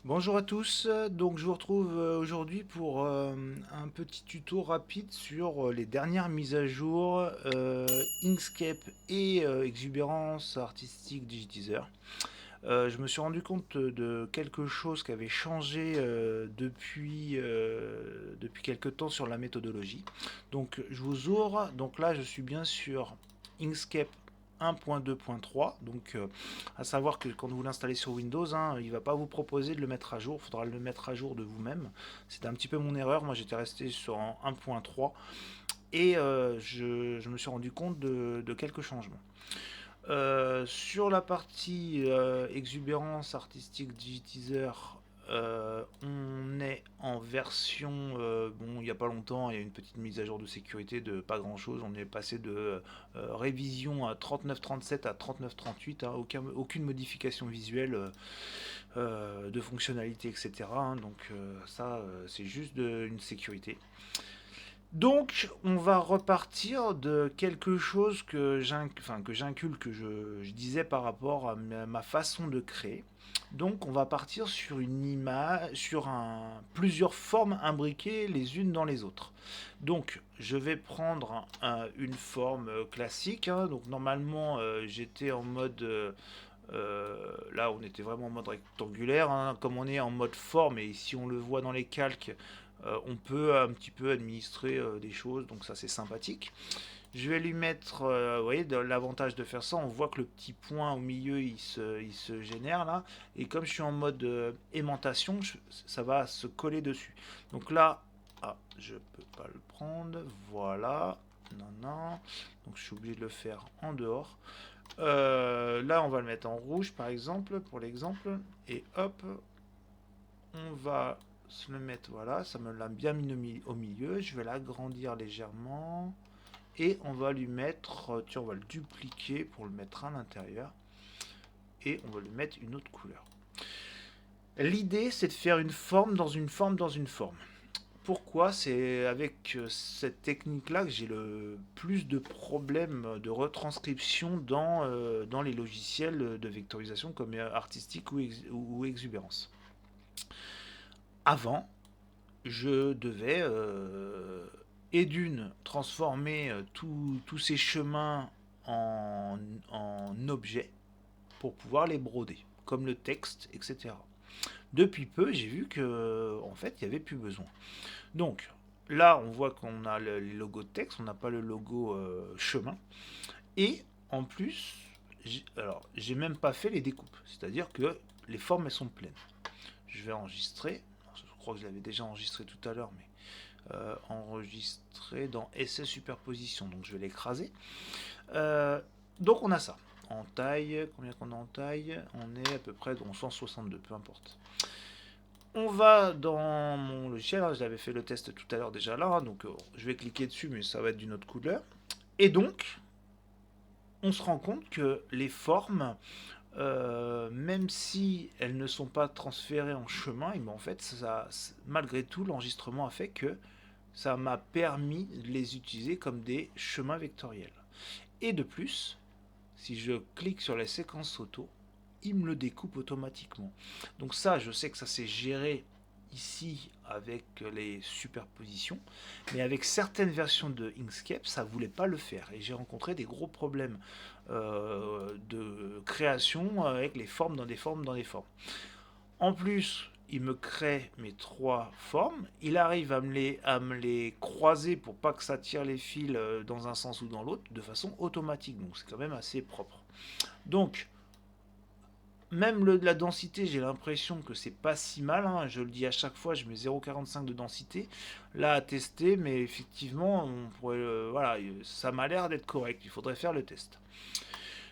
Bonjour à tous, donc je vous retrouve aujourd'hui pour un petit tuto rapide sur les dernières mises à jour Inkscape et Exubérance Artistique Digitizer. Je me suis rendu compte de quelque chose qui avait changé depuis quelque temps sur la méthodologie. Donc je vous ouvre, donc là je suis bien sur Inkscape 1.2.3, donc à savoir que quand vous l'installez sur Windows, hein, il ne va pas vous proposer de le mettre à jour, il faudra le mettre à jour de vous-même. C'était un petit peu mon erreur, moi j'étais resté sur 1.3 et je me suis rendu compte de quelques changements. Sur la partie exubérance artistique digitizer, on est en version, bon, il n'y a pas longtemps, il y a une petite mise à jour de sécurité de pas grand chose. On est passé de révision à 39.37 à 39.38, hein, aucune modification visuelle de fonctionnalité, etc., hein, donc ça, c'est juste une sécurité. Donc, on va repartir de quelque chose que j'inculque, que je disais par rapport à ma façon de créer. Donc, on va partir sur une image, plusieurs formes imbriquées les unes dans les autres. Donc, je vais prendre une forme classique, hein. Donc, normalement, j'étais en mode là, on était vraiment en mode rectangulaire, hein. Comme on est en mode forme, et si on le voit dans les calques, on peut un petit peu administrer des choses, donc ça c'est sympathique. Je vais lui mettre, vous voyez, l'avantage de faire ça, on voit que le petit point au milieu il se génère là, et comme je suis en mode aimantation, ça va se coller dessus. Donc là, ah, je peux pas le prendre, voilà, non, non, donc je suis obligé de le faire en dehors. Là, on va le mettre en rouge, par exemple, pour l'exemple. Et hop, on va se le mettre, voilà, ça me l'a bien mis au milieu. Je vais l'agrandir légèrement. Et on va lui mettre, tiens, on va le dupliquer pour le mettre à l'intérieur. Et on va lui mettre une autre couleur. L'idée, c'est de faire une forme dans une forme dans une forme. Pourquoi? C'est avec cette technique-là que j'ai le plus de problèmes de retranscription dans les logiciels de vectorisation comme Artistic ou Exubérance. Avant, je devais et d'une transformer tous ces chemins en objets pour pouvoir les broder, comme le texte, etc. Depuis peu, j'ai vu que en fait, il n'y avait plus besoin. Donc là, on voit qu'on a les logos de texte, on n'a pas le logo chemin. Et en plus, j'ai même pas fait les découpes. C'est-à-dire que les formes, elles sont pleines. Je vais enregistrer. Je crois que je l'avais déjà enregistré tout à l'heure, mais enregistré dans Essai Superposition. Donc je vais l'écraser. Donc on a ça. En taille, combien qu'on a en taille? On est à peu près dans 162, peu importe. On va dans mon logiciel, hein, j'avais fait le test tout à l'heure déjà là, hein, donc je vais cliquer dessus, mais ça va être d'une autre couleur. Et donc, on se rend compte que les formes, même si elles ne sont pas transférées en chemin, et ben en fait, malgré tout, l'enregistrement a fait que ça m'a permis de les utiliser comme des chemins vectoriels. Et de plus, si je clique sur la séquence auto, il me le découpe automatiquement. Donc ça, je sais que ça s'est géré ici avec les superpositions, mais avec certaines versions de Inkscape, ça ne voulait pas le faire. Et j'ai rencontré des gros problèmes de création avec les formes dans des formes dans des formes. En plus, il me crée mes trois formes. Il arrive à me les croiser pour pas que ça tire les fils dans un sens ou dans l'autre de façon automatique. Donc c'est quand même assez propre. Donc, même la densité, j'ai l'impression que c'est pas si mal, hein. Je le dis à chaque fois, je mets 0,45 de densité. Là, à tester, mais effectivement, voilà, ça m'a l'air d'être correct. Il faudrait faire le test.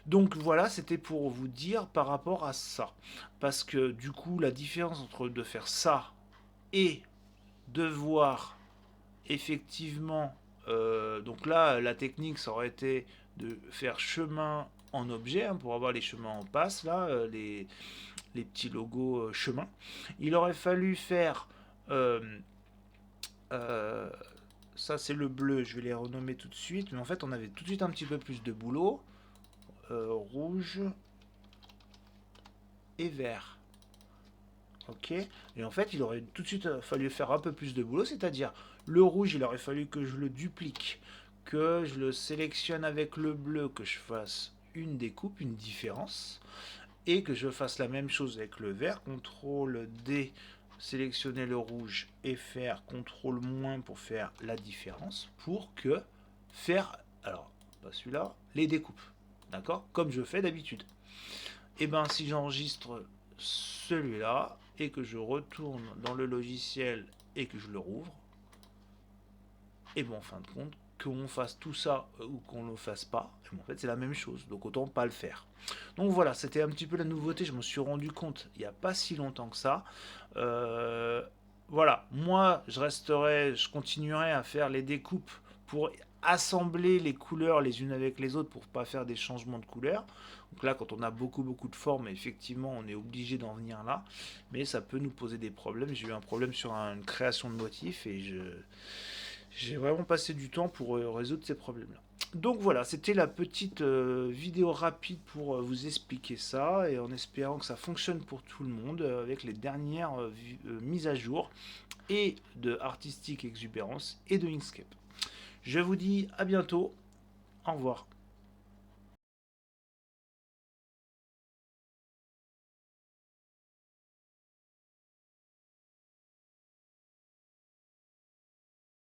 Donc voilà, c'était pour vous dire par rapport à ça. Parce que du coup, la différence entre de faire ça et de voir effectivement, donc là, la technique, ça aurait été de faire chemin en objet, hein, pour avoir les chemins en passe, là, les petits logos chemin. Il aurait fallu faire, euh, euh, ça c'est le bleu, je vais les renommer tout de suite, mais en fait on avait tout de suite un petit peu plus de boulot, rouge et vert. Ok. Et en fait, il aurait tout de suite fallu faire un peu plus de boulot, c'est-à-dire le rouge, il aurait fallu que je le duplique, que je le sélectionne avec le bleu, que je fasse une découpe, une différence, et que je fasse la même chose avec le vert, CTRL D, sélectionner le rouge et faire CTRL- pour faire la différence, pour que faire, alors pas celui-là, les découpes, d'accord, comme je fais d'habitude. Et bien si j'enregistre celui-là et que je retourne dans le logiciel et que je le rouvre, et bien en fin de compte, qu'on fasse tout ça ou qu'on ne le fasse pas, en fait c'est la même chose, donc autant pas le faire. Donc voilà, c'était un petit peu la nouveauté, je m'en suis rendu compte il n'y a pas si longtemps que ça. Euh, voilà, moi je continuerai à faire les découpes pour assembler les couleurs les unes avec les autres pour pas faire des changements de couleurs. Donc là, quand on a beaucoup de formes, effectivement, on est obligé d'en venir là, mais ça peut nous poser des problèmes. J'ai eu un problème sur une création de motif et j'ai vraiment passé du temps pour résoudre ces problèmes-là. Donc voilà, c'était la petite vidéo rapide pour vous expliquer ça et en espérant que ça fonctionne pour tout le monde avec les dernières mises à jour et de Artistic Exuberance et de Inkscape. Je vous dis à bientôt, au revoir.